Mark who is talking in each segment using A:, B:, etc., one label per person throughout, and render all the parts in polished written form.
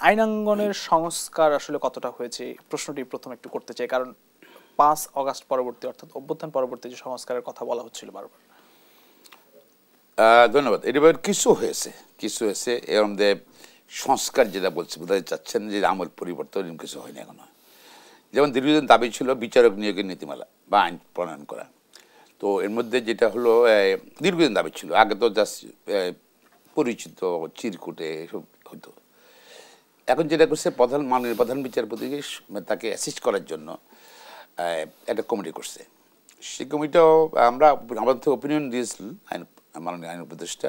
A: আইনাঙ্গনের সংস্কার আসলে কতটা হয়েছে প্রশ্নটি প্রথম একটু করতে চাই, কারণ 5 অগাস্ট পরবর্তী অর্থাৎ অভ্যুত্থান পরবর্তী যে সংস্কারের কথা বলা হচ্ছিল বারবার।
B: ধন্যবাদ। এর ব্যাপারে কিছু হয়েছে এর মধ্যে সংস্কার যেটা বলছে বোঝাতে চাচ্ছেন যে আমল পরিবর্তন এরকম কিছু হয়নি এখনো। যেমন দীর্ঘদিন দাবি ছিল বিচারক নিয়োগের নীতিমালা বা আইন প্রণয়ন করা। তো এর মধ্যে যেটা হলো দীর্ঘদিন দাবি ছিল, আগে তো জাস্ট পরিচিত চিরকুটে এসব হতো। এখন যেটা করছে মাননীয় প্রধান বিচারপতিকে তাকে অ্যাসিস্ট করার জন্য একটা কমিটি করছে। সেই কমিটিটাও আমরা আমাদের থেকে ওপিনিয়ন দিয়েছিলেন মাননীয় আইন উপদেষ্টা,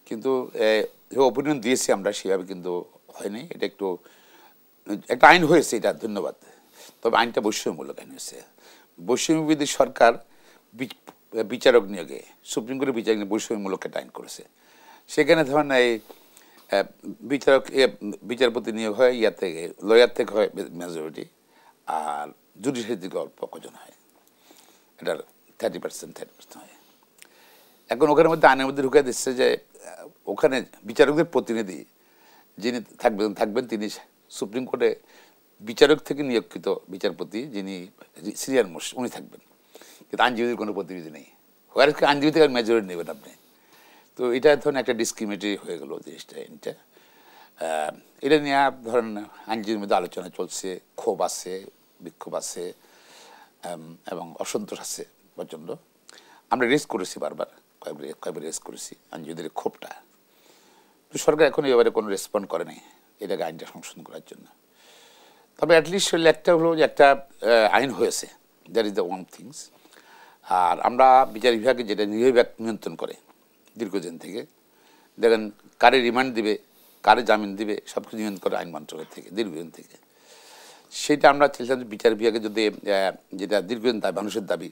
B: কিন্তু যে ওপিনিয়ন দিয়েছি আমরা সেভাবে কিন্তু হয়নি। এটা একটা আইন হয়েছে, এটা ধন্যবাদ। তবে আইনটা বৈষম্যমূলক আইন হয়েছে। বৈষম্যবিধি সরকার বিচারক নিয়োগে সুপ্রিম কোর্টের বিচারক নিয়োগে বৈষম্যমূলক একটা আইন করেছে। সেখানে ধরেন এই বিচারপতি নিয়োগ হয় থেকে লয়ার থেকে হয় মেজরিটি, আর জুডিশিয়ারি থেকে অল্প কজন হয়, এটার 30% হয়। এখন ওখানের মধ্যে আইনের মধ্যে ঢুকে দিচ্ছে যে ওখানে বিচারকদের প্রতিনিধি যিনি থাকবেন তিনি সুপ্রিম কোর্টে বিচারক থেকে নিয়োগকৃত বিচারপতি যিনি সিনিয়র মোস্ট উনি থাকবেন, কিন্তু আইনজীবীদের কোনো প্রতিনিধি নেই। ওখানে আইনজীবী থেকে মেজরিটি নেবেন আপনি। তো এটা ধরেন একটা ডিসক্রিমিনেটরি হয়ে গেল জিনিসটা। এটা নিয়ে ধরেন আইনজীবীর মধ্যে আলোচনা চলছে, ক্ষোভ আছে, বিক্ষোভ আছে এবং অসন্তোষ আছে প্রচণ্ড। আমরা রেস করেছি বারবার, কয়েকবার রেস করেছি আইনজীবীদের ক্ষোভটা। তো সরকার এখন এবারে কোনো রেসপন্ড করে নাই এটাকে আইনটা সংশোধন করার জন্য। তবে অ্যাটলিস্ট একটা হলো যে একটা আইন হয়েছে, that is the one things. আর আমরা বিচার বিভাগে যেটা নিয়ন্ত্রণ করে দীর্ঘদিন থেকে, দেখেন কারে রিমান্ড দিবে, কারে জামিন দিবে, সব কিছু নিয়ন্ত্রণ করে আইন মন্ত্রণালয় থেকে দীর্ঘদিন থেকে। সেটা আমরা চেয়েছিলাম যে বিচার বিভাগে যদি যেটা দীর্ঘদিন দাবি, মানুষের দাবি,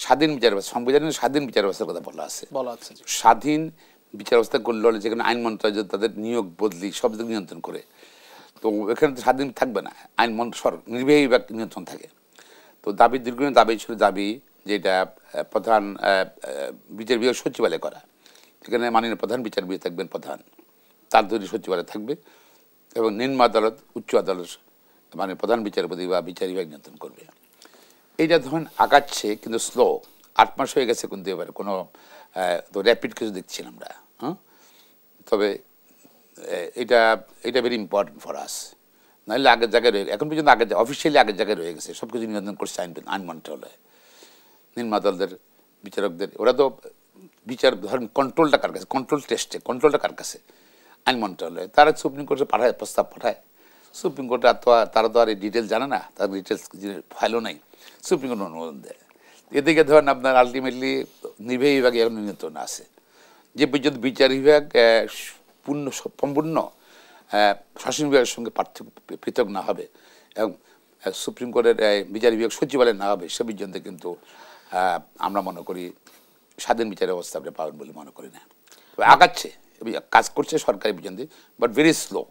B: স্বাধীন বিচার ব্যবস্থা, সংবিধানের স্বাধীন বিচার ব্যবস্থার কথা বলা আছে। স্বাধীন বিচার ব্যবস্থা করলে হলে যেখানে আইন মন্ত্রণালয় যদি তাদের নিয়োগ বদলি সব দিক নিয়ন্ত্রণ করে, তো এখানে তো স্বাধীন থাকবে না, আইন নির্বাহী বিভাগ নিয়ন্ত্রণ থাকে। তো দাবি দীর্ঘদিন দাবি ছিল যেটা প্রধান বিচার বিভাগ সচিবালয় করা, সেখানে মাননীয় প্রধান বিচারপতি থাকবেন প্রধান, তার ধরে সচিবালয় থাকবে এবং নিম্ন আদালত উচ্চ আদালত মানে প্রধান বিচারপতি বা বিচার বিভাগ নিয়ন্ত্রণ করবে। এইটা ধরেন আগাচ্ছে কিন্তু স্লো। 8 মাস হয়ে গেছে, কিন্তু এবারে কোনো তো র্যাপিড কিছু দেখছি না আমরা। তবে এটা ভেরি ইম্পর্টেন্ট ফর আস। নাহলে আগের জায়গায় রয়ে এখন পর্যন্ত অফিসিয়ালি আগের জায়গায় রয়ে গেছে, সব কিছু নিয়ন্ত্রণ করছে আইন মন্ত্রণালয়, নিম্ন আদালতের বিচারকদের। ওরা তো বিচার ধরেন কন্ট্রোলটা কার কাছে, কন্ট্রোলটা কার কাছে, আইন মন্ত্রণালয়। তারা সুপ্রিম কোর্টে পাঠায়, প্রস্তাব পাঠায়। সুপ্রিম কোর্টে তারা তো আর এই ডিটেলস জানে না, তার ডিটেলস ফাইলও নাই, সুপ্রিম কোর্ট অনুমোদন দেয়। এদিকে ধরেন আপনার আলটিমেটলি নির্বাহী বিভাগে এখন নিয়ন্ত্রণ আছে। যে পর্যন্ত বিচার বিভাগ সম্পূর্ণ শাসন বিভাগের সঙ্গে পৃথক না হবে এবং সুপ্রিম কোর্টের বিচার বিভাগ সচিবালয় না হবে, সে পর্যন্ত কিন্তু আমরা মনে করি স্বাধীন বিচার ব্যবস্থা আপনি পাবেন বলে মনে করি না। আগাচ্ছে, কাজ করছে সরকারি পর্যন্ত, বাট ভেরি স্লো।